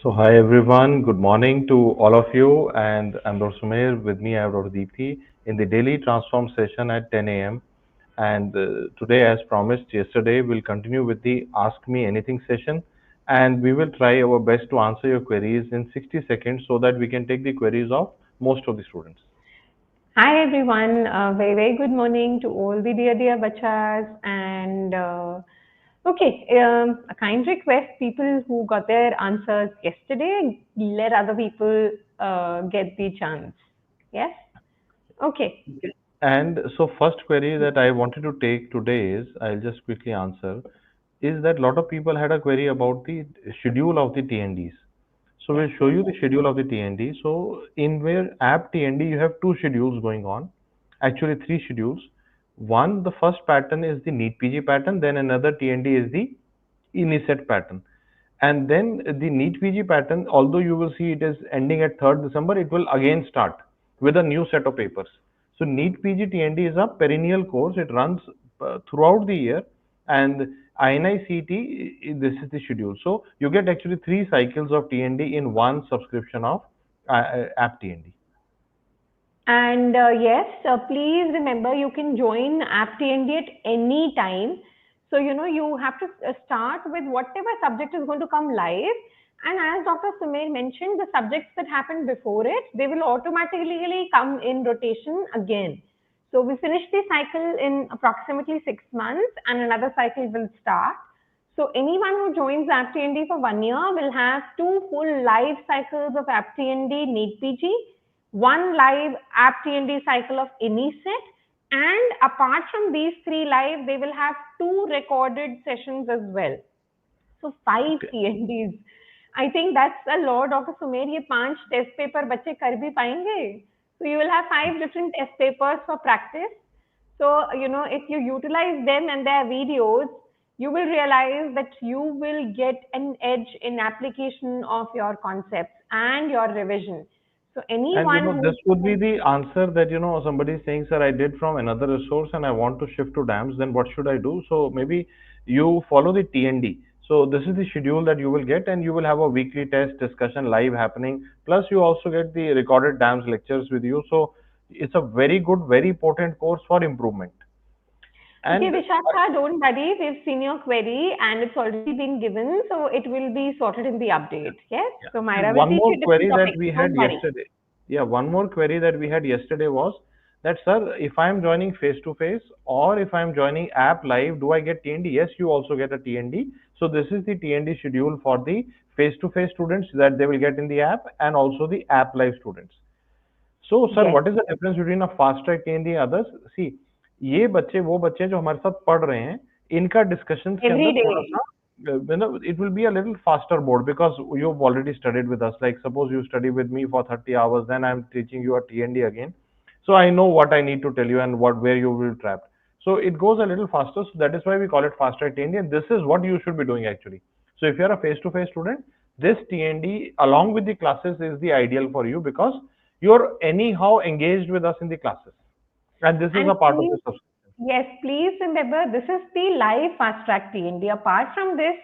So hi everyone, good morning to all of you, and I'm Dr. Sumer. With me I have Dr. Deepthi in the daily transform session at 10 a.m. And today, as promised yesterday, we'll continue with the Ask Me Anything session, and we will try our best to answer your queries in 60 seconds so that we can take the queries of most of the students. Hi everyone, very good morning to all the dear bachas and a kind request people who got their answers yesterday let other people get the chance. Yes. Okay. And so first query that I wanted to take today is, I'll just quickly answer, is that a lot of people had a query about the schedule of the TNDs. So Yes. we'll show you the schedule of the TND. So in where app TND, you have two schedules going on, actually three schedules. One, the first pattern is the NEET PG pattern, then another TND is the NEET pattern. And then the NEET PG pattern, although you will see it is ending at 3rd December, it will again start with a new set of papers. So NEET PG TND is a perennial course. It runs throughout the year, and INI-CET, this is the schedule. So you get actually 3 cycles of TND in one subscription of app TND. And yes, please remember you can join App TND at any time. So, you have to start with whatever subject is going to come live. And as Dr. Sumer mentioned, the subjects that happened before it, they will automatically come in rotation again. So we finish the cycle in approximately 6 months and another cycle will start. So anyone who joins App TND for 1 year will have 2 full live cycles of App TND NEET PG, one live app TND cycle of any set, and apart from these 3 live, they will have 2 recorded sessions as well. So 5 TNDs. I think that's a lot, Dr. Sumer. ये 5 test paper बच्चे कर भी पाएंगे? So you will have 5 different test papers for practice. So, if you utilize them and their videos, you will realize that you will get an edge in application of your concepts and your revision. So And anyone this would be who the answer that somebody is saying, sir, I did from another resource and I want to shift to DAMS. Then what should I do? So maybe you follow the TND. So this is the schedule that you will get, and you will have a weekly test discussion live happening. Plus, you also get the recorded DAMS lectures with you. So it's a very good, very potent course for improvement. Okay, And Vishakha, don't worry. We've seen your query and it's already been given, so it will be sorted in the update. Yes? yeah. So And Myra will one teach more you different query that topics. we Don't had worry. yesterday. Yeah, one more query that we had yesterday was that, sir, if I am joining face to face or if I am joining app live, do I get TND? Yes, you also get a TND. So this is the TND schedule for the face to face students that they will get in the app, and also the app live students. So, sir, Yes. what is the difference between a fast track TND and others? See, ये बच्चे वो बच्चे जो हमारे साथ पढ़ रहे हैं, इनका discussions के Every अंदर थोड़ा day. सा it will be a little faster board, because you've already studied with us. Like suppose you study with me for 30 hours, then I'm teaching you a TND again. So I know what I need to tell you and where you will be trapped. So it goes a little faster. So that is why we call it fast track TND, and this is what you should be doing actually. So if you're a face-to-face student, this TND along with the classes is the ideal for you, because you're anyhow engaged with us in the classes, and this is And a part of the please, subscription. yes, please remember this is the live fast track TND. Apart from this,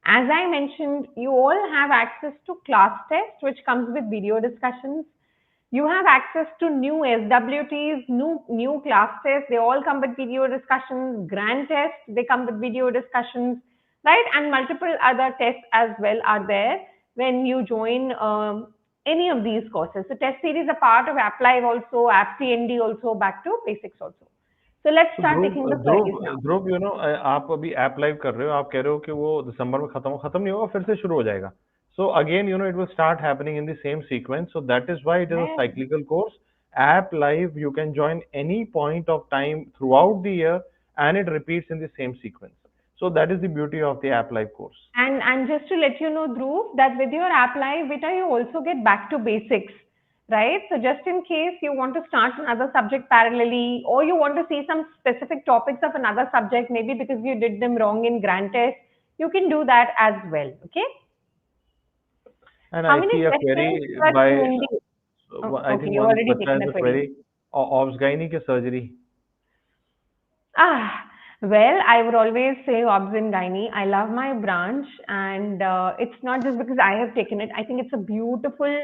as I mentioned, you all have access to class test, which comes with video discussions. You have access to new SWTs, new class tests. They all come with video discussions. Grand tests, they come with video discussions, right? And multiple other tests as well are there when you join any of these courses. So test series are part of App Live also, App TND also, back to basics also. So let's So start Dhruv taking the Dhruv queries now. ध्रुव आप अभी app live कर रहे हो, आप कह रहे हो कि वो दिसंबर में खत्म नहीं होगा, फिर से शुरू हो जाएगा. So again, it will start happening in the same sequence. So that is why it is a Yes. cyclical course. App live, you can join any point of time throughout the year, and it repeats in the same sequence. So that is the beauty of the app live course. And just to let you know, Dhruv, that with your app live beta, you also get back to basics, right? So just in case you want to start another subject parallelly, or you want to see some specific topics of another subject, maybe because you did them wrong in grand test, you can do that as well. Okay. And How I many see a questions query per by, TND? Oh, I okay, think you one already bacha taken has the a query. query, obs gynae surgery. Ah, Well, I would always say obs and gynae. I love my branch, and it's not just because I have taken it. I think it's a beautiful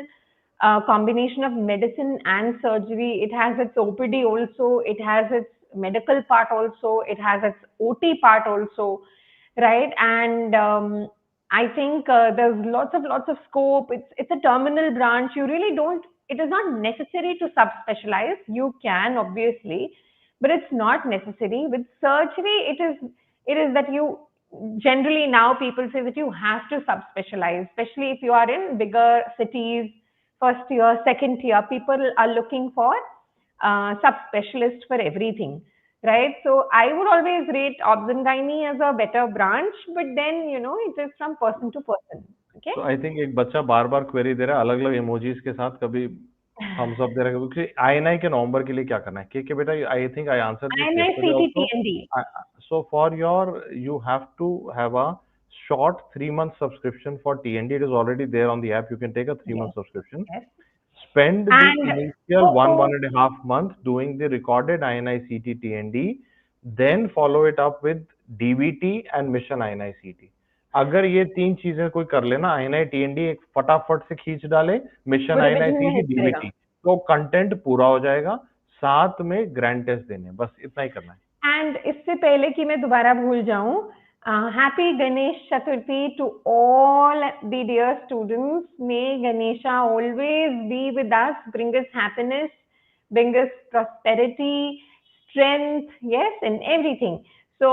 combination of medicine and surgery. It has its OPD also, it has its medical part also, it has its OT part also, right? And I think there's lots of scope. It's a terminal branch. You really don't. It is not necessary to subspecialize. You can obviously, but it's not necessary. With surgery, it is that you generally now people say that you have to subspecialize, especially if you are in bigger cities, first year, second year. People are looking for subspecialist for everything, right? So I would always rate obs and gynae as a better branch, but then it is from person to person. Okay. तो I think एक बच्चा बार बार query दे रहा है अलग अलग emojis के साथ, कभी थम्स अप दे रहा है, क्योंकि आईएनआई के नवंबर के लिए क्या करना है के बेटा, I think I answer this INI yesterday CT also. TND. So for your, you have to have a short 3 month subscription for TND. It is already there on the app. You can take a 3 month Yes, subscription. yes. Spend the And initial one and a half month doing the recorded INI-CT TND, then follow it up with DBT and Mission INI-CT. अगर ये तीन चीजें कोई कर लेना, INI TND एक फटाफट से खींच डाले, वो मिशन INI रिविजन में CT हेल्प करेगा. DBT, तो कंटेंट पूरा हो जाएगा. साथ में ग्रैंड टेस्ट देने, बस इतना ही करना है. एंड इससे पहले कि मैं दोबारा भूल जाऊं, happy Ganesh Chaturthi to all the dear students. May Ganesha always be with us, bring us happiness, bring us prosperity, strength, yes, and everything. So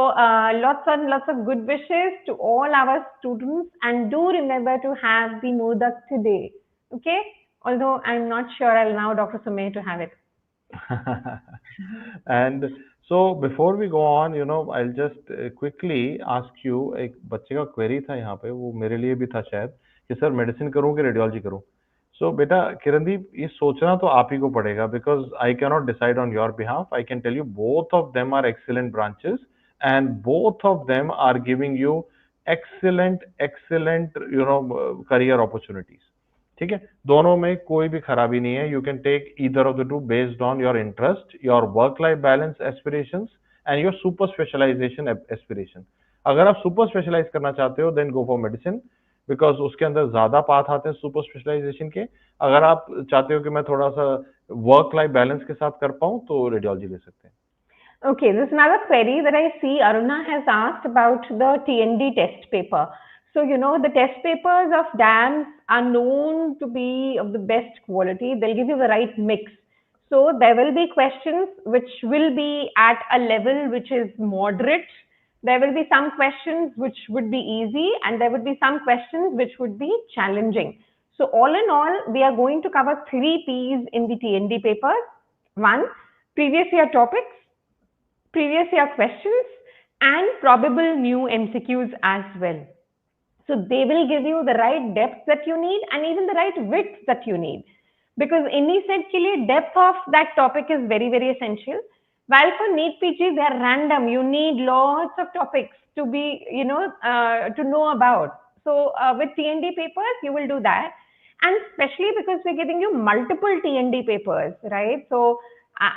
lots and lots of good wishes to all our students, and do remember to have the modak today. Okay, although I'm not sure I'll allow Dr. Sumay to have it. And so before we go on, I'll just quickly ask you, एक बच्चे का query था यहाँ पे, वो मेरे लिए भी था शायद, कि सर मेडिसिन करूँ कि रेडियोलॉजी करूँ. सो बेटा किरणदीप, ये सोचना तो आप ही को पड़ेगा, because I can not decide on your behalf. I can tell you both of them are excellent branches, and both of them are giving you excellent excellent career opportunities. ठीक है, दोनों में कोई भी खराबी नहीं है. You can take either of the two based on your interest, your work life balance aspirations and your super specialization aspiration. अगर आप सुपर स्पेशलाइज करना चाहते हो, then go for medicine, because उसके अंदर ज्यादा पाथ आते हैं सुपर स्पेशलाइजेशन के. अगर आप चाहते हो कि मैं थोड़ा सा वर्क लाइफ बैलेंस के साथ कर पाऊं, तो रेडियोलॉजी ले सकते हैं. Okay, this is another query that I see Aruna has asked about the TND test paper. So, the test papers of DAMS are known to be of the best quality. They'll give you the right mix. So, there will be questions which will be at a level which is moderate. There will be some questions which would be easy, and there would be some questions which would be challenging. So, all in all, we are going to cover 3 P's in the TND papers. One, previous year topics, previous year questions, and probable new MCQs as well. So they will give you the right depth that you need, and even the right width that you need. Because any set ke liye depth of that topic is very, very essential. While for NEET PG, they are random. You need lots of topics to be, to know about. So with TND papers, you will do that. And especially because we're giving you multiple TND papers, right? So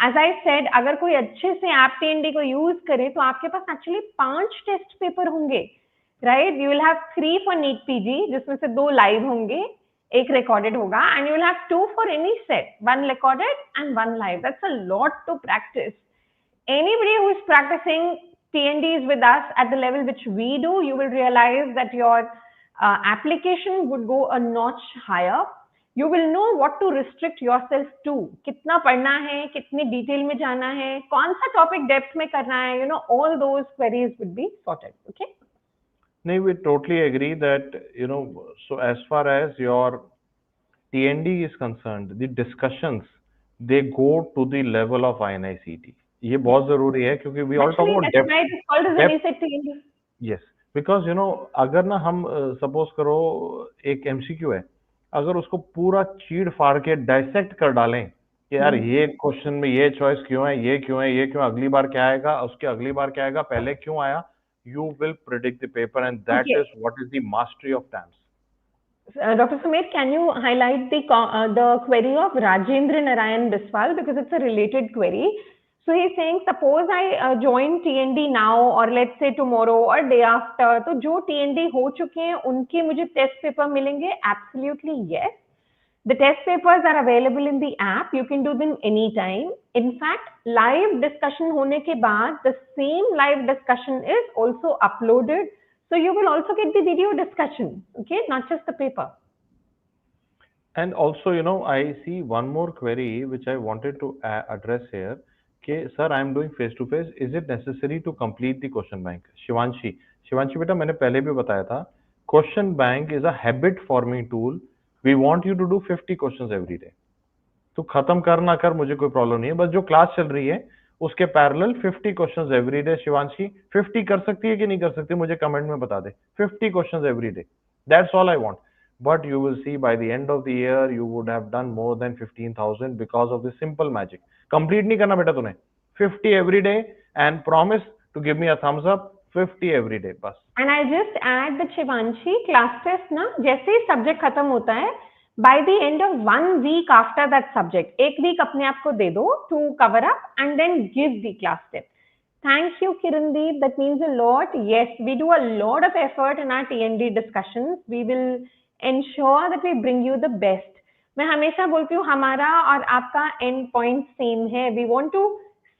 as I said, अगर कोई अच्छे से app TND को use करे, तो आपके पास actually 5 test paper होंगे, right? You will have 3 for NEET PG, जिसमें से 2 लाइव होंगे, एक रिकॉर्डेड होगा, and you will have 2 for any set, 1 recorded and 1 live. That's a lot to practice. Anybody who is practicing TNDs with us at the level which we do, you will realize that your application would go a notch higher. You will know what to restrict yourself to. कितना पढ़ना है, कितने detail में जाना है, कौन सा topic depth में करना है, all those queries would be sorted. Okay? No, we totally agree that, so as far as your TND is concerned, the discussions, they go to the level of INI-CT. ये बहुत जरूरी है, क्योंकि we all talk Actually, about that's depth. why it is called as Depth. NEET TND. Yes, because अगर ना हम suppose करो एक MCQ है, अगर उसको पूरा चीड़ फाड़ के डाइसेक्ट कर डालें कि यार ये क्वेश्चन में ये चॉइस क्यों है, ये क्यों है, ये क्यों, अगली बार क्या आएगा, उसके अगली बार क्या आएगा, पहले क्यों आया, you will predict the paper, and that Okay. is what is the mastery of TAMS. Dr. Sumit, can you highlight the query of Rajendra Narayan Biswal, because it's a related query. So he's saying, suppose I join TND now, or let's say tomorrow or day after. तो जो TND हो चुके हैं उनके मुझे test paper मिलेंगे? Absolutely yes. The test papers are available in the app. You can do them anytime. In fact, live discussion होने के बाद, the same live discussion is also uploaded. So you will also get the video discussion, okay? Not just the paper. And also, I see one more query which I wanted to address here. Okay, sir, I am doing face to face. Is it necessary to complete the question bank? Shivanshi बेटा मैंने पहले भी बताया था. Question bank is a habit forming tool. We want you to do 50 questions every day. तू खत्म कर ना कर मुझे कोई प्रॉब्लम नहीं है, बस जो क्लास चल रही है उसके parallel 50 questions every day. Shivanshi 50 कर सकती है कि नहीं कर सकती मुझे कमेंट में बता दे. 50 questions every day, that's all I want. But you will see by the end of the year you would have done more than 15,000 because of this simple magic. Complete नहीं करना बेटा तूने. 50 every day and promise to give me a thumbs up. 50 every day बस. And I just add that Shivanshi, class test ना जैसे ही subject खत्म होता है, by the end of 1 week after that subject, एक week अपने आप को दे दो to cover up and then give the class test. Thank you, Kirandeep. That means a lot. Yes, we do a lot of effort in our TND discussions. We will ensure that we bring you the best. मैं हमेशा बोलती हूँ हमारा और आपका end point same है. We want to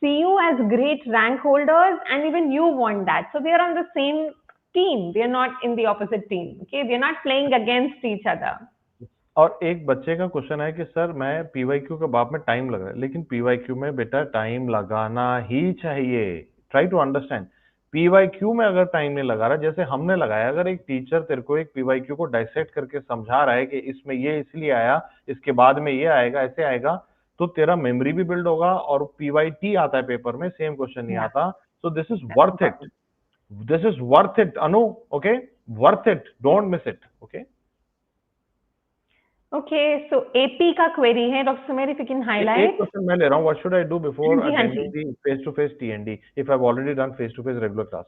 see you as great rank holders, and even you want that. So we are on the same team. We are not in the opposite team. Okay, we are not playing against each other. और एक बच्चे का question है कि sir मैं PYQ के बाप में टाइम लग रहा है, लेकिन पीवाईक्यू में बेटा टाइम लगाना ही चाहिए. Try to understand. पीवाईक्यू में अगर टाइम नहीं लगा रहा, जैसे हमने लगाया, अगर एक टीचर तेरे को एक पीवाईक्यू को डाइसेक्ट करके समझा रहा है कि इसमें ये इसलिए आया, इसके बाद में ये आएगा, ऐसे आएगा, तो तेरा मेमोरी भी बिल्ड होगा. और पीवाईटी आता है पेपर में, सेम क्वेश्चन नहीं आता. So this is worth it. This is worth it Anu. Okay, worth it. Don't miss it. Okay. Okay, so AP का query है, Dr. Sumer, if you can highlight. एक क्वेश्चन मैं ले रहा हूँ. What should I do before attending the face-to-face TND if I've already done face-to-face regular class?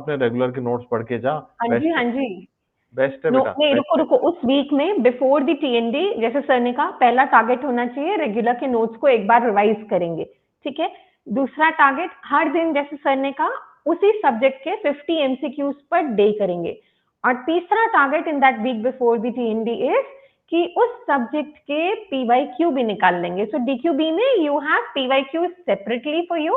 अपने regular के notes पढ़ के जा. हाँ जी. बेस्ट है बेटा. नहीं, रुको उस वीक में बिफोर द TND, जैसे सर ने कहा, पहला टारगेट होना चाहिए रेगुलर के नोट्स को एक बार रिवाइज करेंगे. ठीक है. दूसरा टारगेट हर दिन, जैसे सर ने कहा, उसी सब्जेक्ट के 50 MCQs पर डे करेंगे. और तीसरा target in that week before the TND is कि उस सब्जेक्ट के PYQ भी निकाल लेंगे. सो DQB में you have PYQ separately for you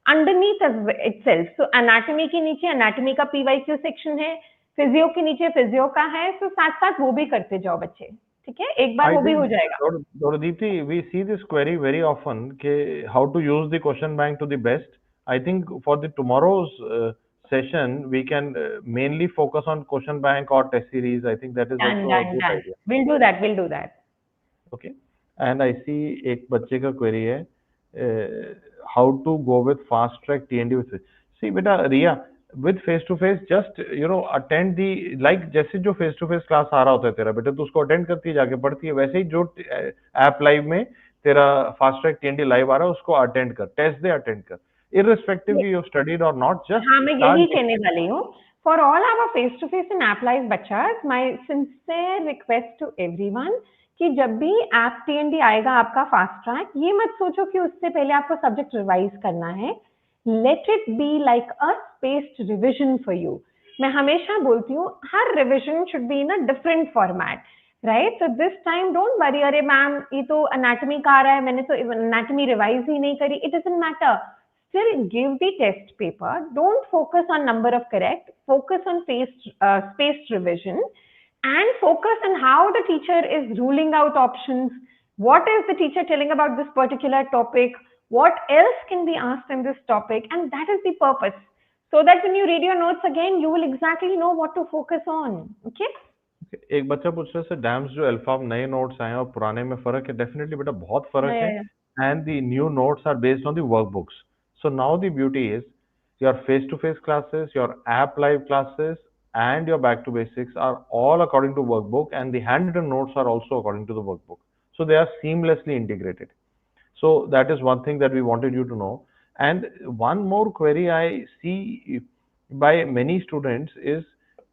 underneath itself. So anatomy के नीचे एनाटॉमी का PYQ सेक्शन है, फिजियो के नीचे फिजियो का है. सो साथ साथ वो भी करते जाओ बच्चे. ठीक है, एक बार वो भी हो जाएगा. Deepti, we see this query very often कि how to use the question bank to the best. I think for the tomorrow's session we can mainly focus on question bank or test series. I think that is also a good idea. We'll do that. Okay. And I see एक बच्चे का query है, how to go with fast track TND with. See बेटा रिया, with face to face just attend the, like जैसे जो face to face class आ रहा होता है तेरा बेटा, तो उसको attend करती है, जाके पढ़ती है. वैसे ही जो app live में तेरा fast track TND live आ रहा है उसको attend कर, test दे, attend कर. Irrespective you studied or not, just हाँ, मैं यही कहने वाली हूँ. For all our face-to-face and app live बच्चों, my sincere request to everyone कि जब भी app TND आएगा आपका फास्ट ट्रैक, ये मत सोचो कि उससे पहले आपको सब्जेक्ट रिवाइज करना है. Let it be like a spaced revision for you. मैं हमेशा बोलती हूँ हर revision should be in a different format. Right? So this time don't worry, अरे मैम ये तो anatomy का आ रहा है, मैंने तो anatomy रिवाइज ही नहीं करी. It doesn't matter. Still give the test paper. Don't focus on number of correct. Focus on spaced revision, and focus on how the teacher is ruling out options. What is the teacher telling about this particular topic? What else can be asked in this topic? And that is the purpose. So that when you read your notes again, you will exactly know what to focus on. Okay? एक बच्चा पूछ रहा है dams जो alpha नए notes आए हैं और पुराने में फर्क है. डेफिनेटली बेटा बहुत फर्क है. And the new notes are based on the workbooks. So now the beauty is your face-to-face classes, your app live classes, and your back to basics are all according to workbook, and the handwritten notes are also according to the workbook. So they are seamlessly integrated. So that is one thing that we wanted you to know. And one more query I see by many students is,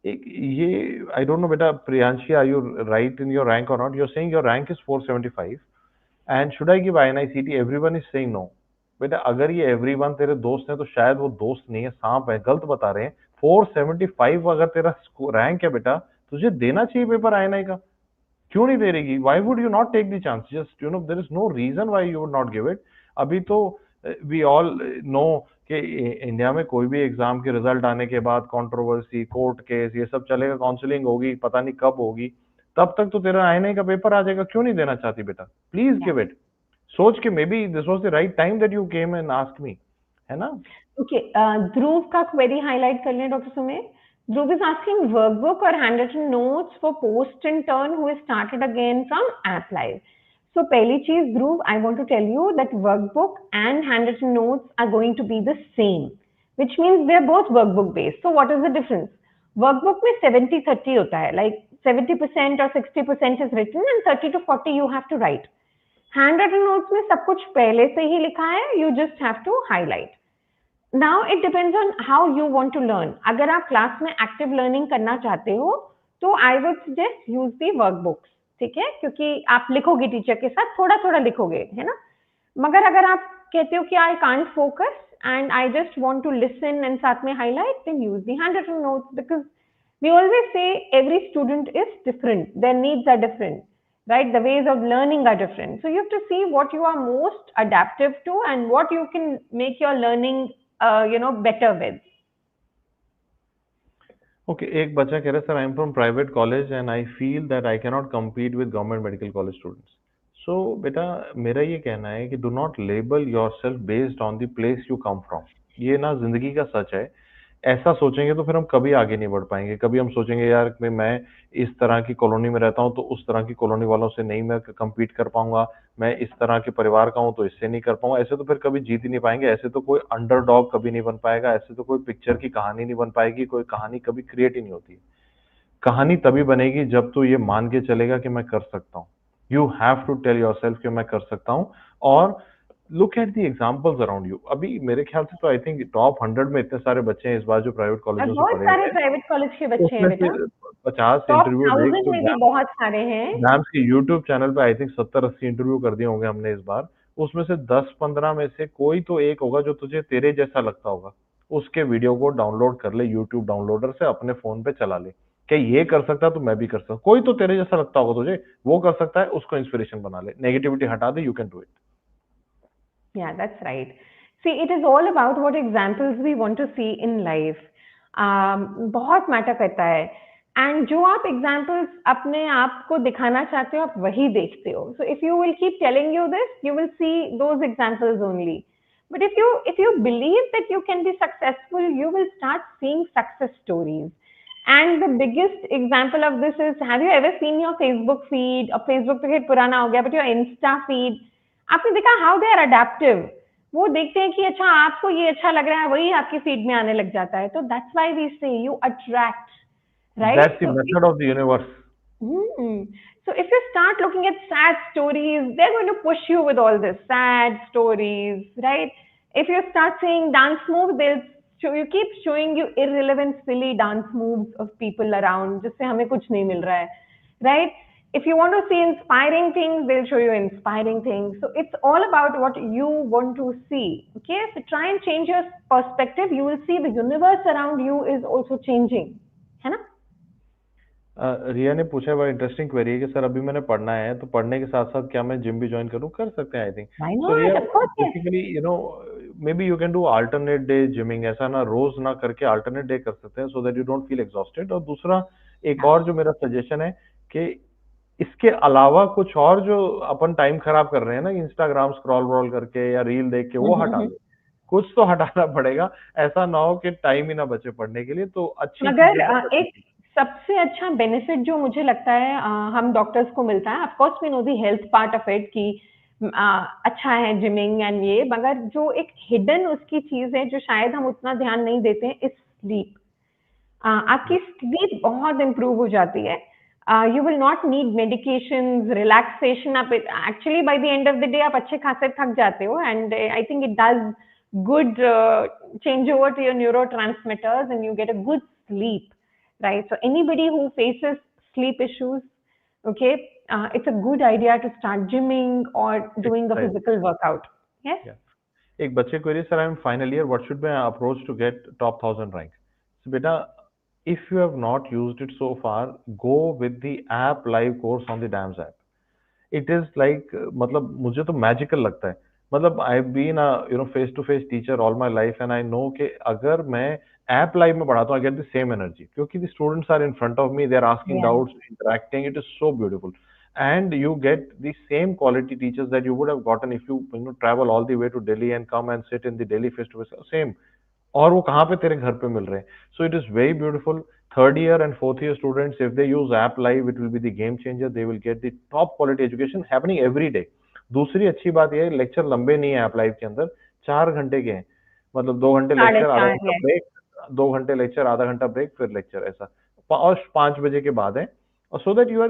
I don't know beta Priyanshi, are you right in your rank or not? You're saying your rank is 475, and should I give INICT? Everyone is saying no. बेटा अगर ये everyone तेरे दोस्त हैं तो शायद वो दोस्त नहीं है, सांप है, गलत बता रहे हैं। 475 अगर तेरा रैंक है बेटा, तुझे देना चाहिए पेपर आईएनआई का। क्यों नहीं दे रही? Why would you not take the chance? Just there is no reason why you would not give it. अभी तो वी ऑल नो कि इंडिया में कोई भी एग्जाम के रिजल्ट आने के बाद कंट्रोवर्सी, कोर्ट केस, ये सब चलेगा, काउंसलिंग होगी, पता नहीं कब होगी। तब तक तो तेरा आईएनआई का पेपर आ जाएगा। क्यों नहीं देना चाहती बेटा? Please give it. सोच के may be this was the right time that you came and asked me, है ना? ओके, ध्रुव का क्वेरी हाईलाइट कर लें doctor Sumer. Dhruv is asking workbook or handwritten notes for post intern who is started again from app live. So पहली चीज ध्रुव, I want to tell you that workbook and handwritten notes are going to be the same, which means they are both workbook based. So what is the difference? Workbook में 70-30 होता है, like 70% or 60% is written and 30 to 40 you have to write. Handwritten notes में सब कुछ पहले से ही लिखा है, you just have to highlight. Now it depends on how you want to learn. अगर आप क्लास में एक्टिव लर्निंग करना चाहते हो तो I would suggest use the workbooks, ठीक है, क्योंकि आप लिखोगे टीचर के साथ, थोड़ा थोड़ा लिखोगे, है ना. मगर अगर आप कहते हो कि I can't focus and I just want to listen and साथ में highlight, then use the handwritten notes, because we always say every student is different, their needs are different, right? The ways of learning are different, so you have to see what you are most adaptive to and what you can make your learning better with. Okay, एक बच्चा कह रहा है sir I am from private college and I feel that I can not compete with government medical college students. So बेटा मेरा ये कहना है कि do not label your self based on the place you come from. ये ना जिंदगी का सच है। ऐसा सोचेंगे तो फिर हम कभी आगे नहीं बढ़ पाएंगे। कभी हम सोचेंगे यार मैं इस तरह की कॉलोनी में रहता हूँ तो उस तरह की कॉलोनी वालों से नहीं मैं कम्पीट कर पाऊंगा, मैं इस तरह के परिवार का हूँ तो इससे नहीं कर पाऊंगा। ऐसे तो फिर कभी जीत ही नहीं पाएंगे। ऐसे तो कोई अंडरडॉग कभी नहीं बन पाएगा। ऐसे तो कोई पिक्चर की कहानी नहीं बन पाएगी। कोई कहानी कभी क्रिएट ही नहीं होती। कहानी तभी बनेगी जब तू ये मान के चलेगा कि मैं कर सकता हूँ। You have to tell yourself कि मैं कर सकता हूँ। और look at the examples around you. अभी मेरे ख्याल से तो आई थिंक टॉप 100 में इतने सारे बच्चे हैं इस बार जो प्राइवेट और कॉलेजों से बहुत पढ़े सारे हुए हैं। प्राइवेट कॉलेज के बच्चे हैं उसमें से बेटा, 50 टॉप इंटरव्यू देख 1000 तो में भी बहुत सारे हैं. एग्जाम्स के यूट्यूब चैनल पे आई थिंक 70-80 इंटरव्यू कर दिए होंगे हमने इस बार। उसमें से 10-15 में से कोई तो एक होगा जो तुझे तेरे जैसा लगता होगा। उसके वीडियो को डाउनलोड कर ले, यूट्यूब डाउनलोडर से अपने फोन पे चला ले। क्या ये कर सकता है तो मैं भी कर सकता हूँ। कोई तो तेरे जैसा लगता होगा तुझे, वो कर सकता है, उसको इंस्पिरेशन बना ले। नेगेटिविटी हटा दे, you can do it. Yeah, that's right. See, it is all about what examples we want to see in life. बहुत मैटर करता है. एंड जो आप एग्जाम्पल्स अपने आप को दिखाना चाहते हो आप वही देखते हो. So if you will keep telling you this, you will see those examples only. But if you believe that you can be successful, you will start seeing success stories. And the biggest example of this is, have you ever seen your Facebook feed? और Facebook तो खैर पुराना हो गया, but your Insta feed, आपने देखा how they are adaptive. वो देखते हैं कि अच्छा आपको ये अच्छा लग रहा है, वही आपकी फीड में आने लग जाता है. तो दैट्स व्हाई वी से you attract, that's right? The method of the universe. So if you start looking at sad stories, they're going to push you with all this sad stories, right? If you start seeing dance moves, they'll keep showing you irrelevant, silly dance moves of people around, जिससे हमें कुछ नहीं मिल रहा है, right? If you want to see inspiring things, they'll show you inspiring things. So it's all about what you want to see. Okay, so try and change your perspective. You will see the universe around you is also changing, है ना? रिया ने पूछा, बड़ा interesting query है कि sir अभी मैंने पढ़ना है तो पढ़ने के साथ साथ क्या मैं जिम भी ज्वाइन करूं? कर सकते हैं I think. Why so Riya not? Of course, yes. Basically maybe you can do alternate day gyming. ऐसा ना रोज ना करके अल्टरनेट डे कर सकते हैं so that you don't feel exhausted. और दूसरा एक और जो मेरा सजेशन है कि इसके अलावा कुछ और जो अपन टाइम खराब कर रहे हैं ना इंस्टाग्राम स्क्रॉल व्रॉल करके या रील देख के, वो हटा दे। कुछ तो हटाना पड़ेगा। ऐसा ना हो कि टाइम ही ना बचे पढ़ने के लिए। तो अच्छी मगर चीजें तो एक सबसे अच्छा बेनिफिट जो मुझे लगता है हम डॉक्टर्स को मिलता है, of course we know the health part of it कि अच्छा है जिमिंग एंड ये, मगर जो एक हिडन उसकी चीज है जो शायद हम उतना ध्यान नहीं देते हैं, इस स्लीप. आपकी स्लीप बहुत इंप्रूव हो जाती है. You will not need medications, relaxation. आप actually by the end of the day आप अच्छे खासे थक जाते हो, and I think it does good change over to your neurotransmitters and you get a good sleep, right? So anybody who faces sleep issues, okay, it's a good idea to start gymming or doing a Exercise. physical workout. Yes? Yeah. एक बच्चे query, sir I am final year, what should my approach to get top 1000 rank? So बेटा, if you have not used it so far, go with the app live course on the DAMS app. It is like, मतलब मुझे तो magical लगता है। मतलब I have been face to face teacher all my life and I know कि अगर मैं app live में पढ़ाता हूँ I get the same energy, क्योंकि the students are in front of me, they are asking Yeah. Doubts, interacting, it is so beautiful and you get the same quality teachers that you would have gotten if you travel all the way to Delhi and come and sit in the Delhi face to face, same। और वो कहाँ पे तेरे घर पे मिल रहे हैं। So it is very beautiful. Third year and fourth year students, if they use app live, it will be the game changer, they will get the top quality education happening every day. दूसरी अच्छी बात यह है, lecture लंबे नहीं है app live के अंदर, 4 घंटे के हैं। मतलब 2 घंटे साढ़े लेक्चर, आधा चार घंटा है। ब्रेक, 2 घंटे लेक्चर, आधा घंटा ब्रेक, फिर लेक्चर, ऐसा। और 5 बजे के बाद है। So that you are,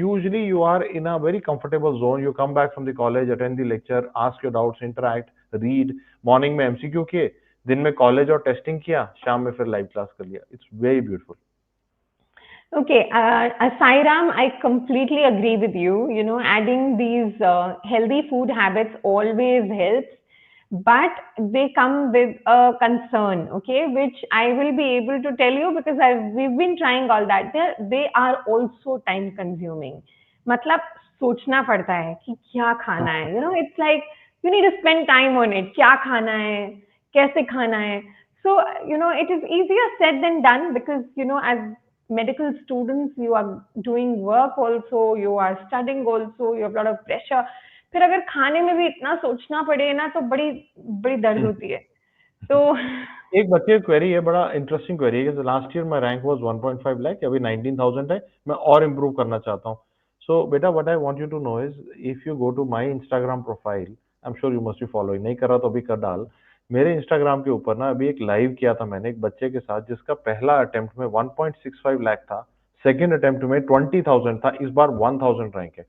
usually you are in a very comfortable zone. You come back from the college, attend the lecture, ask your doubts, interact, read। Morning में एमसीक्यू किए, दिन में कॉलेज और टेस्टिंग किया, शाम में फिर लाइव क्लास कर लिया। It's very beautiful. Okay, Sairam, I completely agree with you. You know, adding these healthy food habits always helps, but they come with a concern, okay, which I will be able to tell you because we've been trying all that. They are also time consuming. मतलब सोचना पड़ता है कि क्या खाना है, you know, it's like you need to spend time on it, क्या खाना है, कैसे खाना है। So, you know, it is easier said than done because, you know, as medical students, you are doing work also, you are studying also, you have a lot of pressure। फिर अगर खाने में भी इतना सोचना पड़े ना तो बड़ी बड़ी दर्द होती है। तो एक बच्चे की क्वेरी है, बड़ा इंटरेस्टिंग क्वेरी है कि last year my rank was 1.5 lakh, अभी 19,000 है, मैं और इम्प्रूव करना चाहता हूँ। सो बेटा, what I want you to know is, if you go to my Instagram profile, I am sure you must be following, नहीं कर रहा तो अभी कर डाल। मेरे इंस्टाग्राम के ऊपर ना अभी एक लाइव किया था मैंने एक बच्चे के साथ, जिसका पहला अटेम्प्ट में 1.65 लाख था, सेकेंड अटेम्प्ट में 20,000 था, इस बार 1000 रैंक है।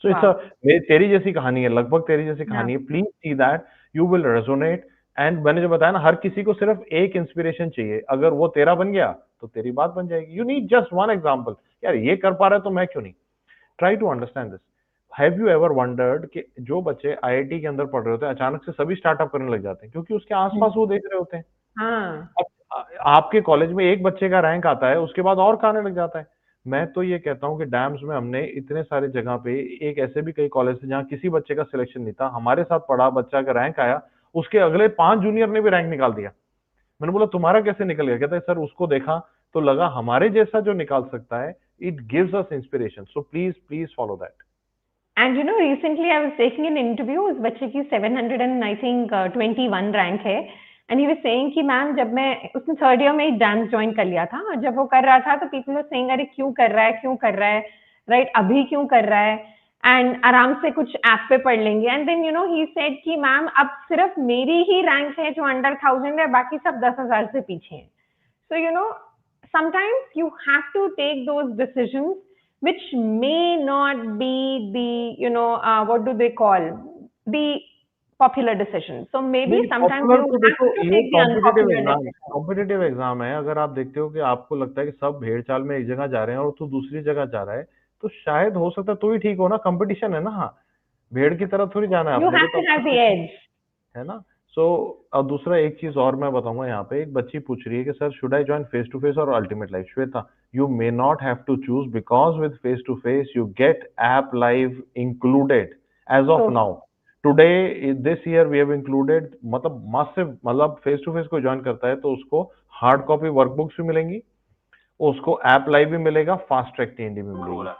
सो इट्स वाह। तेरी जैसी कहानी है, लगभग तेरी जैसी हाँ। कहानी है। Please see that, you will resonate. And मैंने जो बताया ना, हर किसी को सिर्फ एक इंस्पिरेशन चाहिए, अगर वो तेरा बन गया तो तेरी बात बन जाएगी। You need just one example, यार ये कर पा रहा है तो मैं क्यों नहीं। Try to understand this. Have you ever wondered कि जो बच्चे आईआईटी के अंदर पढ़ रहे होते हैं, अचानक से सभी स्टार्टअप करने लग जाते हैं, क्योंकि उसके आसपास वो देख रहे होते हैं। हाँ। आपके कॉलेज में एक बच्चे का रैंक आता है, उसके बाद और आने लग जाता है। मैं तो ये कहता हूँ कि डैम्स में हमने इतने सारे जगह पे, एक ऐसे भी कई कॉलेज थे जहाँ किसी बच्चे का सिलेक्शन नहीं था, हमारे साथ पढ़ा बच्चा का रैंक आया, उसके अगले 5 जूनियर ने भी रैंक निकाल दिया। मैंने बोला तुम्हारा कैसे निकल गया? कहता है सर उसको देखा तो लगा हमारे जैसा जो निकाल सकता है, it gives us inspiration, so please please follow that. And you know recently I was taking an interview, उस बच्चे की 700 एंड आई थिंक 21 रैंक है। एंड ही वाज सेइंग कि मैम, जब मैं, उसने थर्ड ईयर में डांस ज्वाइन कर लिया था, और जब वो कर रहा था तो पीपल वर सेइंग अरे क्यों कर रहा है, क्यों कर रहा है, राइट, अभी क्यों कर रहा है, एंड आराम से कुछ ऐप पे पढ़ लेंगे। And then you know he said कि मैम अब सिर्फ मेरी ही रैंक है जो अंडर 1000 है, बाकी सब 10,000 से पीछे हैं। So, you know, sometimes you have to take those decisions which may not be the, you know, what do they call, the popular decision. So maybe नहीं, sometimes पॉपुलर you तो have देखो, to ये take the unpopular decision. Competitive exam है। अगर आप देखते हो कि आपको लगता है कि सब भेड़ चाल में एक जगह जा रहे हैं और तू दूसरी जगह जा रहा है, तो शायद हो सकता है तू ही ठीक हो ना, कंपटीशन है ना। हाँ, भेड़ की तरफ थोड़ी जाना है You आपने भी, have तो to अपना have the कुछ edge. है ना। सो अब दूसरा एक चीज और मैं बताऊंगा, यहाँ पे एक बच्ची पूछ रही है कि sir should I join face to face और ultimate life? Shweta, you may not have to choose, because with face to face you get app live included as of So, now. Today this year we have included, मतलब massive, मतलब face to face को join करता है तो उसको hard copy workbooks भी मिलेंगी, उसको ऐप लाइव भी मिलेगा, फास्ट ट्रैक टीएनडी भी मिलेगी।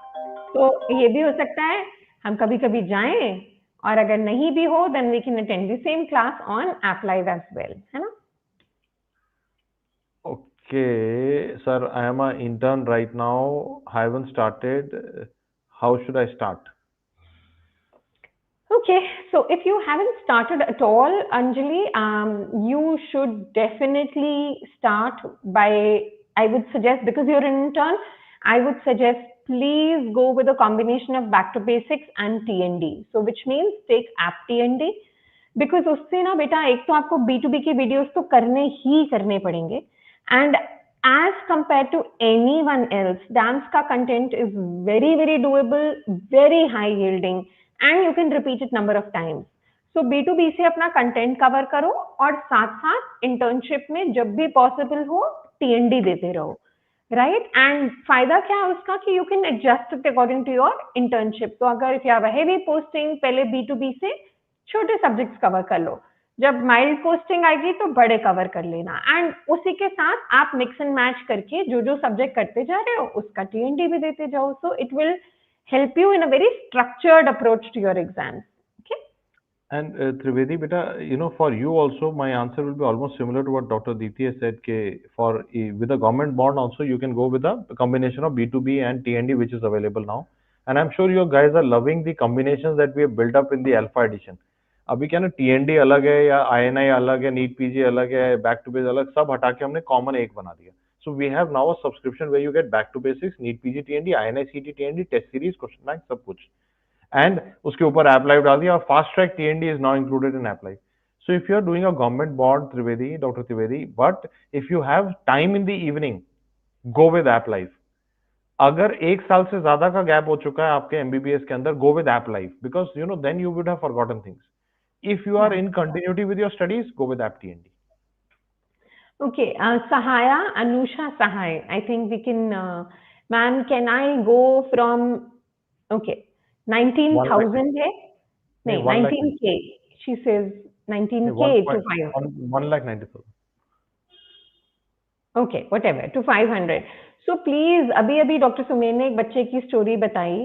तो ये भी हो सकता है हम कभी कभी जाएं, और अगर नहीं भी हो then we can attend the same class on app live as well, है ना। Okay, sir, I am an intern right now. I haven't started. How should I start? Okay, so if you haven't started at all, Anjali, you should definitely start by, I would suggest, because you're an intern, I would suggest please go with a combination of back to basics and TND. So which means take app TND, because उससे ना बेटा, एक तो आपको B2B के videos तो करने ही करने पड़ेंगे, and as compared to anyone else, dance का content is very, very doable, very high yielding, and you can repeat it number of times. So B2B से अपना कंटेंट कवर करो और साथ साथ इंटर्नशिप में जब भी पॉसिबल हो TND देते रहो, राइट? एंड फायदा क्या है उसका कि you can adjust it according to your internship. तो अगर if you have a heavy posting, पहले B2B से छोटे सब्जेक्ट्स कवर कर लो, जब माइल्ड पोस्टिंग आएगी तो बड़े कवर कर लेना, एंड उसी के साथ आप मिक्स एंड मैच करके जो जो सब्जेक्ट करते जा रहे हो उसका TND भी देते जाओ। So it will help you in a very structured approach to your exams. Okay. And Trivedi, beta, for you also, my answer will be almost similar to what Dr. Diti has said. With a government bond also, you can go with a combination of B2B and TND, which is available now. And I'm sure you guys are loving the combinations that we have built up in the Alpha edition. अभी क्या ना TND अलग है या INI अलग है, NEET PG अलग है, बैक टू बेस अलग, सब हटा के हमने कॉमन एक बना दिया. So we have now a subscription where you get back to basics, NEET PG TND, INI CT TND, test series, question bank, सब कुछ. And उसके ऊपर ऐप लाइव डाल दिया और fast track TND is now included in app live. So if you are doing a government board, Trivedi, Dr. Trivedi, but if you have time in the evening, go with app live. अगर एक साल से ज्यादा का gap हो चुका है आपके MBBS के अंदर, go with app live, because then you would have forgotten things. If you are in continuity with your studies, go with app TND. Okay, Sahaya, Anusha Sahai. I think we can, ma'am, can I go from, okay, 19,000 है? नहीं, 19K. She says 19K to 500. 1,90,000. Okay, whatever, to 500. So please, अभी doctor Sumer ने एक बच्चे की story बताई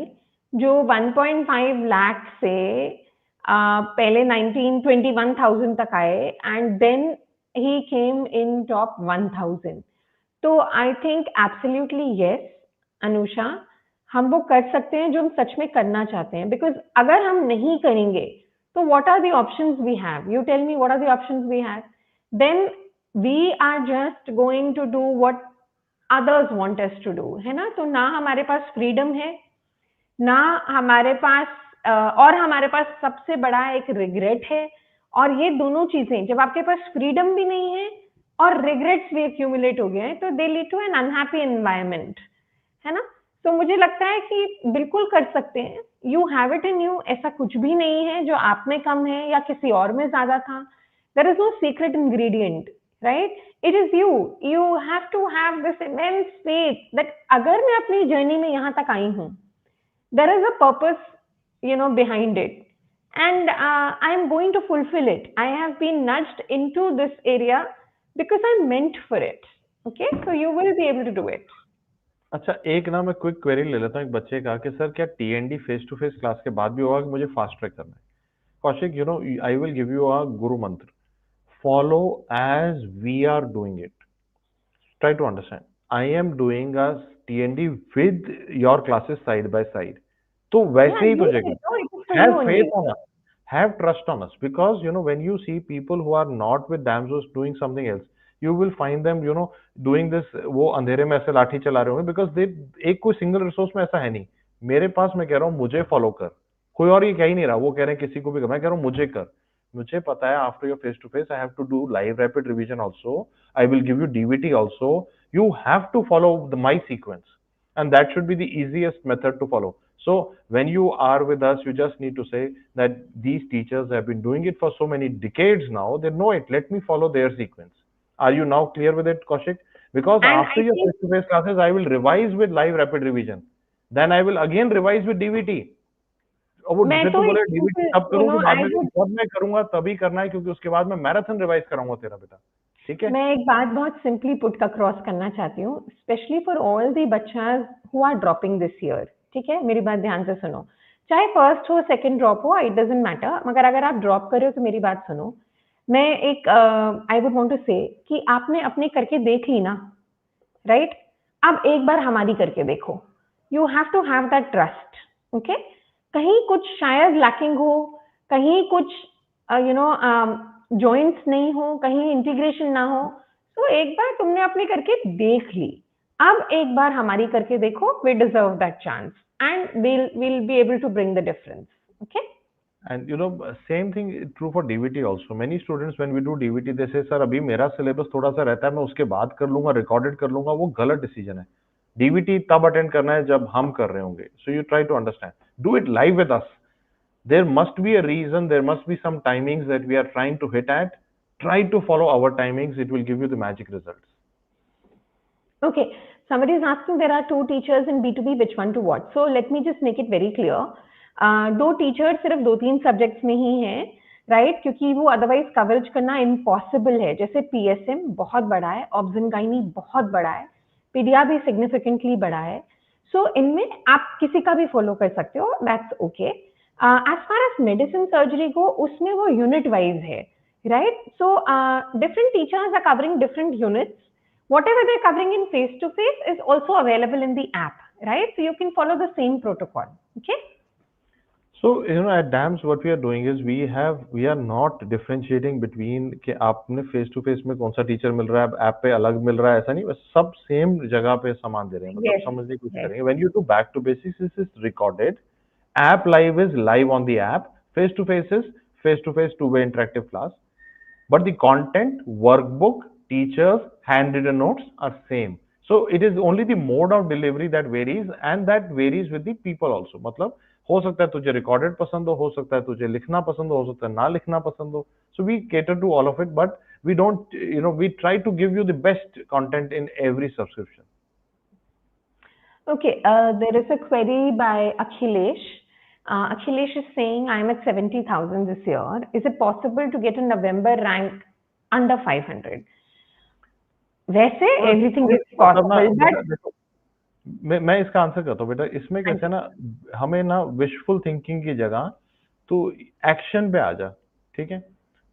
जो 1.5 लाख से पहले 21,000 तक आए and then he came in top 1,000. तो I think absolutely yes Anusha, हम वो कर सकते हैं जो हम सच में करना चाहते हैं, बिकॉज अगर हम नहीं करेंगे तो what are the options we have? You tell me what are the options we have? Then we are just going to do what others want us to do, है ना? तो ना हमारे पास फ्रीडम है, ना हमारे पास और हमारे पास सबसे बड़ा एक रिग्रेट है. और ये दोनों चीजें, जब आपके पास फ्रीडम भी नहीं है और रिग्रेट्स भी एक्यूमुलेट हो गए हैं, तो they lead to an unhappy environment, है ना? तो मुझे लगता है कि बिल्कुल कर सकते हैं. You have it in you. ऐसा कुछ भी नहीं है जो आप में कम है या किसी और में ज्यादा था. There is no secret ingredient, right? It is you. You have to have this immense faith that अगर मैं अपनी जर्नी में यहाँ तक आई हूँ, there is a purpose, behind it, and I am going to fulfill it. I have been nudged into this area because I'm meant for it. Okay, so you will be able to do it. अच्छा, एक ना मैं quick query ले लेता हूँ एक बच्चे का कि सर क्या TND face to face class के बाद भी होगा कि मुझे फास्ट ट्रैक करना है? Kaushik, I will give you a guru mantra. Follow as we are doing it. Try to understand. I am doing a TND with your classes side by side. तो वैसे ही तुझे have faith on us, have trust on us, because when you see people who are not with damsels doing something else, you will find them doing this. वो अंधेरे में ऐसे लाठी चला रहे होंगे because they एक कोई सिंगल रिसोर्स में ऐसा है नहीं. मेरे पास मैं कह रहा हूँ मुझे फॉलो कर, कोई और ये कह ही नहीं रहा. वो कह रहे हैं किसी को भी कर, मैं कह रहा हूँ मुझे कर. मुझे पता है after your face to face I have to do live rapid revision also. I will give you DVT also. You have to follow my sequence, and that should be the easiest method to follow. So when you are with us, you just need to say that these teachers have been doing it for so many decades now. They know it. Let me follow their sequence. Are you now clear with it, Kaushik? Because And after your face-to-face classes, I will revise with live rapid revision. Then I will again revise with DVT. और वो मैं फिर तो तो बोले DVT तब करूँ कि बाद में, जब मैं करूंगा तभी करना है, क्योंकि उसके बाद मैं मैराथन रिवाइज कराऊंगा तेरा बेटा. ठीक है? मैं एक बात बहुत सिंपली पुट अक्रॉस करना चाहती हूँ, स्पेशली फॉर ऑल दी बच्चास who are dropping this year. ठीक है, मेरी बात ध्यान से सुनो. चाहे फर्स्ट हो सेकंड ड्रॉप हो, इट डजंट मैटर, मगर अगर आप ड्रॉप कर रहे हो तो मेरी बात सुनो. मैं एक आई वुड वांट टू से कि आपने अपने करके देख ली ना, राइट? अब एक बार हमारी करके देखो. You have to have that trust. Okay, कहीं कुछ शायद लैकिंग हो, कहीं कुछ जॉइंट्स नहीं हो, कहीं इंटीग्रेशन ना हो, तो एक बार तुमने अपने करके देख ली. अब एक बार हमारी करके देखो. We deserve that chance and we'll be able to bring the difference. Okay? And same thing true for DVT also. Many students when we do DVT they say sir अभी मेरा सिलेबस थोड़ा सा रहता है, मैं उसके बाद कर लूंगा, रिकॉर्डेड कर लूंगा. वो गलत डिसीजन है. DVT तब अटेंड करना है जब हम कर रहे होंगे. So you try to understand. Do it live with us. There must be a reason, there must be some timings that we are trying to hit at. Try to follow our timings, it will give you the magic results. Okay, somebody is asking there are two teachers in B2B, which one to what? So let me just make it very clear. दो teacher सिर्फ दो तीन subjects में ही हैं, right? क्योंकि वो otherwise coverage करना impossible है. जैसे पीएसएम बहुत बड़ा है, ऑब्स एंड गाइनी बहुत बड़ा है, पीडिया भी सिग्निफिकेंटली बड़ा है. सो इनमें आप किसी का भी फॉलो कर सकते हो, that's okay. As far as medicine surgery को, उसमें वो यूनिट वाइज है, right? So different teachers are covering different units. Whatever they're covering in face to face is also available in the app, right? So you can follow the same protocol. Okay. So at DAMS what we are doing is we are not differentiating between कि आपने face to face में कौन सा teacher मिल रहा है, app पे अलग मिल रहा है, ऐसा नहीं, बस सब सेम जगह पे सामान दे रहे हैं. मतलब समझने की कोशिश करेंगे. When you do back to basics, this is recorded. App live is live on the app. Face to face is face to face two-way interactive class. But the content, workbook, teachers, handwritten notes are same. So it is only the mode of delivery that varies, and that varies with the people also. मतलब हो सकता है तुझे recorded पसंद हो सकता है तुझे लिखना पसंद हो सकता है ना लिखना पसंद हो. So we cater to all of it, but we don't, we try to give you the best content in every subscription. Okay, there is a query by Akhilesh. Akhilesh is saying, I'm at 70,000 this year. Is it possible to get a November rank under 500? वैसे everything is possible, but मैं इसका answer करता हूँ बेटा. इसमें कैसे ना, हमें ना विशफुल थिंकिंग की जगह तो एक्शन पे आ जा. ठीक है,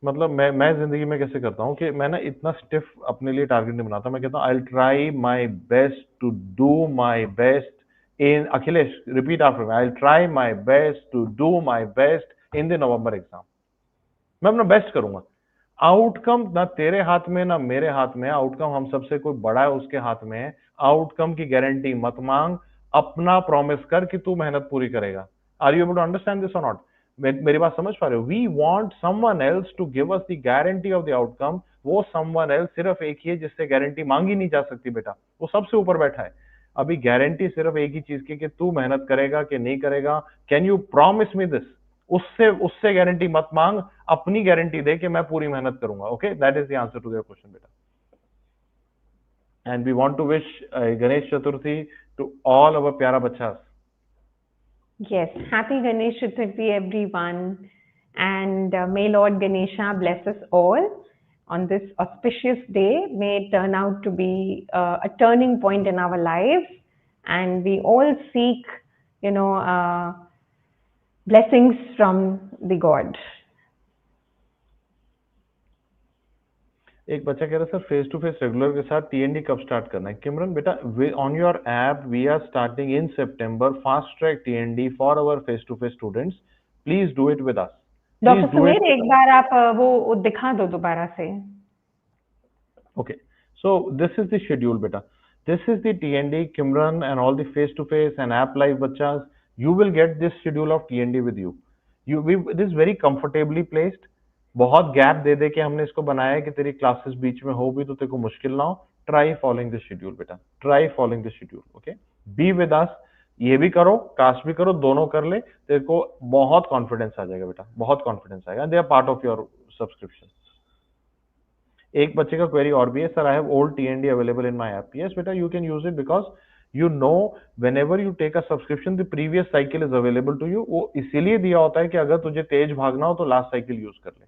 मतलब मैं जिंदगी में कैसे करता हूँ कि मैं ना इतना स्टिफ अपने लिए टारगेट नहीं बनाता. मैं कहता हूँ I try my best to do my best in, Akhilesh repeat after me, I try my best to do my best in the November exam. मैं अपना बेस्ट करूंगा. आउटकम ना तेरे हाथ में ना मेरे हाथ में. आउटकम हम सबसे कोई बड़ा है उसके हाथ में है. आउटकम की गारंटी मत मांग, अपना प्रॉमिस कर कि तू मेहनत पूरी करेगा. Are you able to understand this और नॉट? मेरी बात समझ पा रहे हो? We want someone else to give us the guarantee of the outcome. वो समवन एल्स सिर्फ एक ही है जिससे गारंटी मांगी नहीं जा सकती बेटा. वो सबसे ऊपर बैठा है. अभी गारंटी सिर्फ एक ही चीज की कि तू मेहनत करेगा कि नहीं करेगा. Can you promise me this? उससे उससे गारंटी मत मांग, अपनी गारंटी दे कि मैं पूरी मेहनत करूंगा. Okay, that is the answer to your question बेटा. And we want to wish Ganesh Chaturthi to all our प्यारा बच्चा. Yes, happy Ganesh Chaturthi everyone, and may Lord Ganesha bless us all on this auspicious day. May it turn out to be a turning point in our lives, and we all seek, blessings from the God. एक बच्चा कह रहा है sir face to face regular के साथ TND कब start करना है? किमरन बेटा, on your app we are starting in September fast track TND for our face to face students. Please do it with us. Doctor Sumer, एक बार आप वो दिखा दो दोबारा से. Okay, so this is the schedule beta. This is the TND, Kimran and all the face to face and app live bachas. You will get this schedule of TND with you. It is very comfortably placed. बहुत gap दे दे के हमने इसको बनाया है कि तेरी classes बीच में हो भी तो तेरे को मुश्किल ना हो. ट्राई फॉलोइंग दिस शेड्यूल बेटा, try following this schedule. Okay, be with us. ये भी करो, कास्ट भी करो, दोनों कर ले, तेरे को बहुत कॉन्फिडेंस आ जाएगा बेटा, बहुत कॉन्फिडेंस आएगा. They are part of your subscription. एक बच्चे का क्वेरी और भी है, sir I have old TND available in my app. Yes बेटा, you can use it because you know whenever you take a subscription the previous cycle is available to you. वो इसीलिए दिया होता है कि अगर तुझे तेज भागना हो तो लास्ट साइकिल यूज कर ले.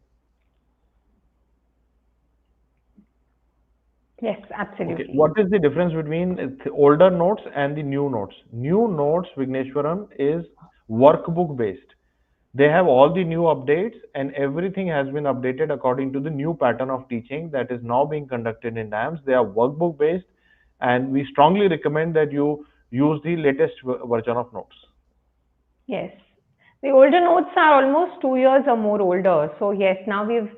Yes, absolutely. Okay. What is the difference between the older notes and the new notes? New notes, Vigneshwaram, is workbook based. They have all the new updates and everything has been updated according to the new pattern of teaching that is now being conducted in DAMS. They are workbook based and we strongly recommend that you use the latest version of notes. Yes. The older notes are almost 2 years or more older. So yes, now we've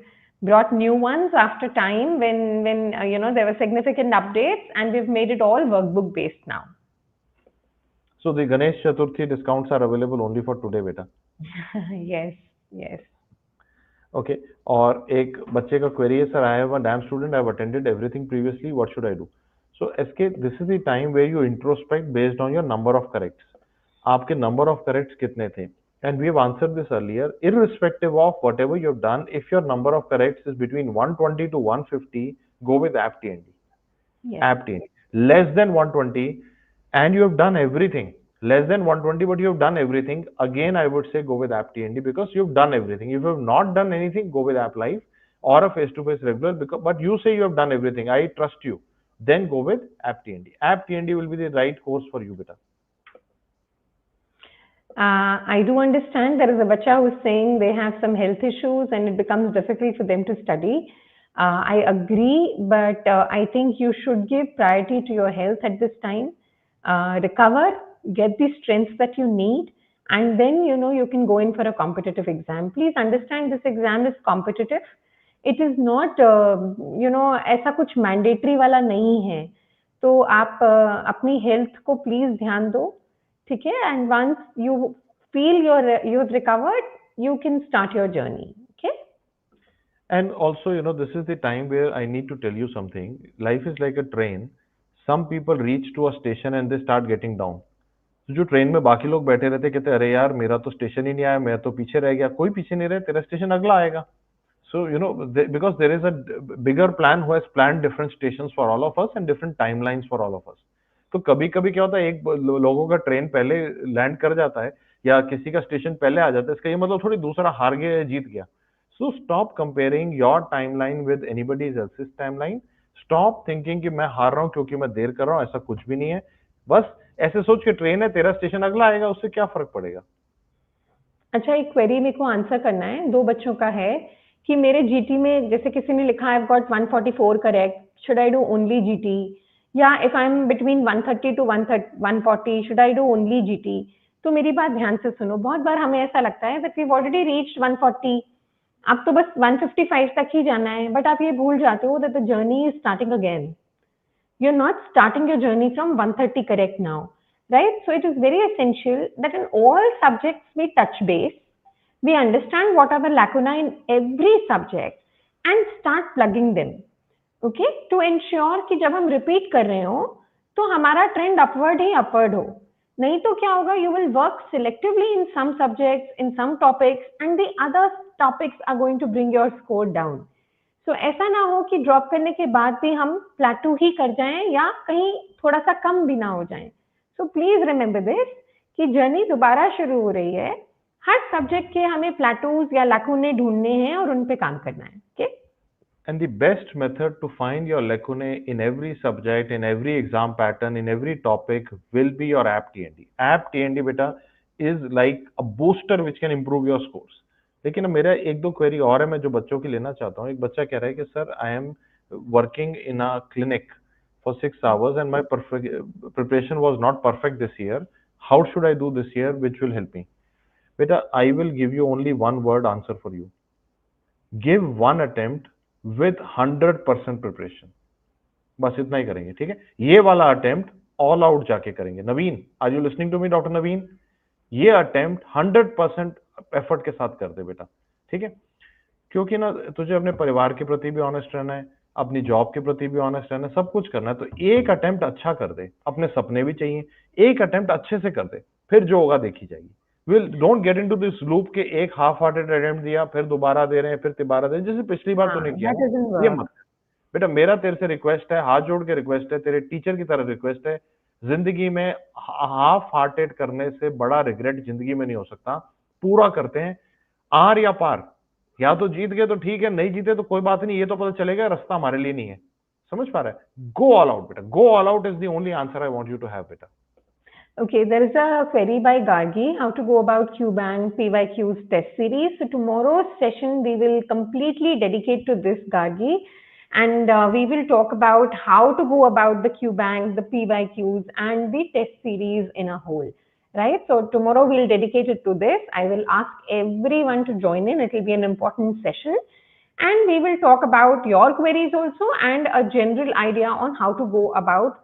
brought new ones after time when there were significant updates, and we've made it all workbook based now. So the Ganesh Chaturthi discounts are available only for today beta. Yes, yes. Okay, और एक बच्चे का query है, sir I have a DAM student, I have attended everything previously, what should I do? So SK, this is the time where you introspect based on your number of corrects. आपके number of corrects कितने थे? And we have answered this earlier. Irrespective of whatever you've done, if your number of corrects is between 120 to 150, go with APT&D. Yes. APT&D. Less than 120, and you have done everything. Less than 120, but you have done everything. Again, I would say go with APT&D because you've done everything. If you have not done anything, go with App Live or a face-to-face regular. Because, but you say you have done everything. I trust you. Then go with APT&D. APT&D will be the right course for you, beta. I do understand there is a bacha who's saying they have some health issues and it becomes difficult for them to study. I agree, but I think you should give priority to your health at this time. Recover, get the strengths that you need, and then you can go in for a competitive exam. Please understand this exam is competitive. It is not ऐसा कुछ mandatory वाला नहीं है. तो आप अपनी health को please ध्यान दो. ठीक है, and once you feel you've recovered, you can start your journey. Okay. And also, this is the time where I need to tell you something. Life is like a train. Some people reach to a station and they start getting down. तो जो train में बाकी लोग बैठे रहते कहते अरे यार मेरा तो स्टेशन ही नहीं आया, मैं तो पीछे रह गया. कोई पीछे नहीं रहे, तेरा स्टेशन अगला आएगा. So, because there is a bigger plan who has planned different stations for all of us and different timelines for all of us. तो कभी कभी क्या होता है, एक लोगों का ट्रेन पहले लैंड कर जाता है या किसी का स्टेशन पहले आ जाता है, इसका ये मतलब थोड़ी दूसरा हार गया या जीत गया. So stop comparing your timeline with anybody else's timeline. Stop thinking कि मैं हार रहा हूँ क्योंकि मैं देर कर रहा हूँ. ऐसा कुछ भी नहीं है. बस ऐसे सोच के ट्रेन है, तेरा स्टेशन अगला आएगा, उससे क्या फर्क पड़ेगा. अच्छा, एक क्वेरी मेरे को आंसर करना है. दो बच्चों का है कि मेरे जीटी में जैसे किसी ने लिखा है I've got 144 correct, should I do only GT? या if I'm between 130 to 140, should I do only GT? तो मेरी बात ध्यान से सुनो. बहुत बार हमें ऐसा लगता है that we've already reached 140, अब तो बस 155 तक ही जाना है. बट आप ये भूल जाते हो that the journey is starting again. You're not starting your journey from 130 correct now, right? So it is very essential that in all subjects we touch base, we understand what are the lacuna in every subject and start plugging them, okay, to ensure कि जब हम repeat कर रहे हो तो हमारा trend upward ही upward हो. नहीं तो क्या होगा, you will work selectively in some subjects, in some topics, and the other topics are going to bring your score down. So ऐसा ना हो कि ड्रॉप करने के बाद भी हम प्लेटू ही कर जाएं या कहीं थोड़ा सा कम भी ना हो जाएं. सो प्लीज रिमेंबर दिस कि जर्नी दोबारा शुरू हो रही है. हर सब्जेक्ट के हमें प्लेटूज या लैकुने ढूंढने हैं और उन पे काम करना है. Okay. And the best method to find your lacunae in every subject, in every exam pattern, in every topic will be your app TND. App TND beta is like a booster which can improve your scores. लेकिन मेरा एक दो query और है मैं जो बच्चों की लेना चाहता हूँ. एक बच्चा कह रहा है कि sir I am working in a clinic for 6 hours and my preparation was not perfect this year. How should I do this year which will help me? Beta, I will give you only one word answer for you. Give one attempt with 100% preparation. बस इतना ही करेंगे. ठीक है, ये वाला attempt all out जाके करेंगे. Naveen, are you listening to me doctor Naveen? ये अटेम्प्ट 100% एफर्ट के साथ कर दे बेटा. ठीक है, क्योंकि ना तुझे अपने परिवार के प्रति भी ऑनेस्ट रहना है, अपनी जॉब के प्रति भी ऑनेस्ट रहना है, सब कुछ करना है. तो एक अटेम्प्ट अच्छा कर दे. अपने सपने भी चाहिए, एक अटेम्प्ट अच्छे से कर दे, फिर जो होगा देखी जाएगी. Will don't get into this loop के एक हाफ हार्टेड अटेम्प्ट दिया, फिर दोबारा दे रहे हैं, फिर तिबारा दे, जैसे पिछली बार तूने किया ये मत. बेटा मेरा तेरे से रिक्वेस्ट है, हाथ जोड़ के रिक्वेस्ट है, तेरे टीचर की तरह रिक्वेस्ट है. जिंदगी में हाफ हार्टेड करने से बड़ा रिग्रेट जिंदगी में नहीं हो सकता. पूरा करते हैं, आर या पार. या तो जीत गए तो ठीक है, नहीं जीते तो कोई बात नहीं. ये तो पता चलेगा रास्ता हमारे लिए नहीं है. समझ पा रहा है? गो ऑल आउट बेटा. Go all out is the only answer I want you to have बेटा. Okay, there is a query by Gargi, how to go about QBank PYQs test series. So tomorrow's session we will completely dedicate to this, Gargi, and we will talk about how to go about the QBank, the PYQs, and the test series in a whole. Right? So tomorrow we'll dedicate it to this. I will ask everyone to join in. It will be an important session. And we will talk about your queries also and a general idea on how to go about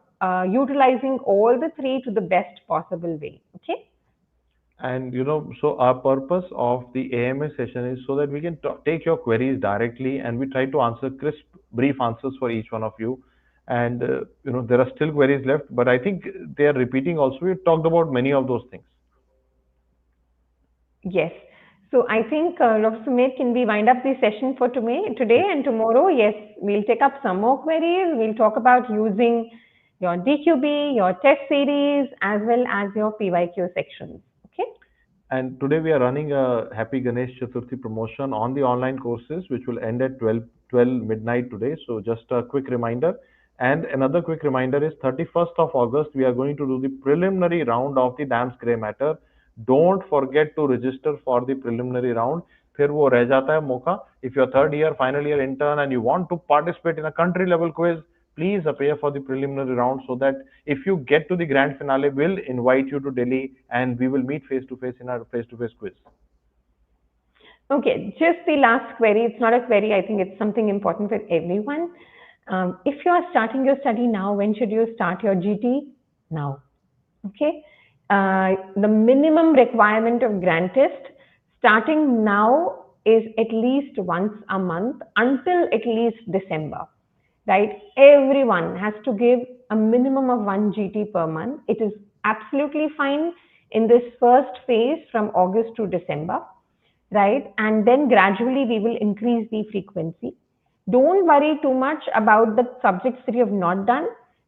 utilizing all the three to the best possible way. Okay. And so our purpose of the AMA session is so that we can take your queries directly and we try to answer crisp, brief answers for each one of you. And there are still queries left, but I think they are repeating also. We talked about many of those things. Yes. So I think, Dr. Sumit, can we wind up the session for today and tomorrow? Yes, we'll take up some more queries. We'll talk about using your DQB, your test series, as well as your PYQ sections. Okay? And today we are running a Happy Ganesh Chaturthi promotion on the online courses, which will end at 12 midnight today. So just a quick reminder. And another quick reminder is 31st of August, we are going to do the preliminary round of the DAMS Grey Matter. Don't forget to register for the preliminary round. फिर वो रह जाता है मौका. If you're third year, final year intern and you want to participate in a country level quiz, please appear for the preliminary round so that if you get to the grand finale, we'll invite you to Delhi and we will meet face to face in our face to face quiz. Okay, just the last query. It's not a query, I think it's something important for everyone. If you are starting your study now, when should you start your GT? Now. Okay. The minimum requirement of grant test starting now is at least once a month until at least December, right? Everyone has to give a minimum of 1 GT per month. It is absolutely fine in this first phase from August to December, right? And then gradually we will increase the frequency. Don't worry too much about the subjects that you have not done.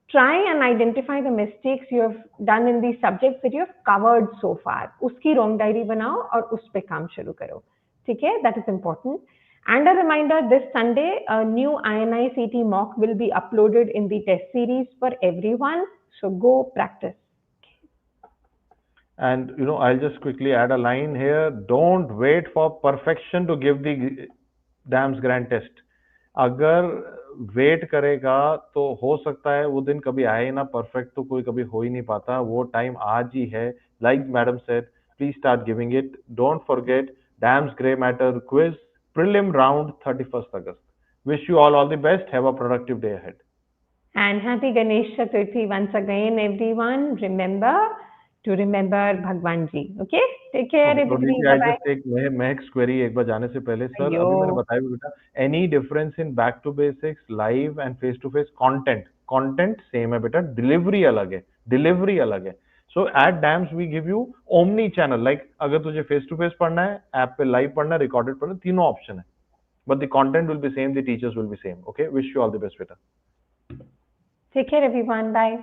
Try and identify the mistakes you have done in the subjects that you have covered so far. उसकी wrong diary बनाओ और उस पे काम शुरू करो. ठीक है? That is important. And a reminder, this Sunday, a new INI-CT mock will be uploaded in the test series for everyone. So go practice. And I'll just quickly add a line here. Don't wait for perfection to give the DAMS grand test. अगर wait करेगा तो हो सकता है वो दिन कभी आए ना. परफेक्ट तो कोई कभी हो ही नहीं पाता. वो टाइम आज ही है. Like madam said, please start giving it. Don't forget DAMS Grey Matter quiz prelim round 31st August. Wish you all the best. Have a productive day ahead. And happy Ganesh Chaturthi once again, everyone. Remember to remember Bhagwan Ji. Okay? Take care, Okay, everybody. Pradip, I Bye-bye. just take Mahak query एक बार जाने से पहले sir Ayo. अभी मैंने बताया भी बेटा any difference in back to basics live and face to face content same है बेटा delivery अलग है so at DAMS we give you omni channel like अगर तुझे face to face पढ़ना है app पे live पढ़ना है recorded पढ़ना है तीनों option है but the content will be same, the teachers will be same. Okay, wish you all the best बेटा. Take care, everyone. Bye.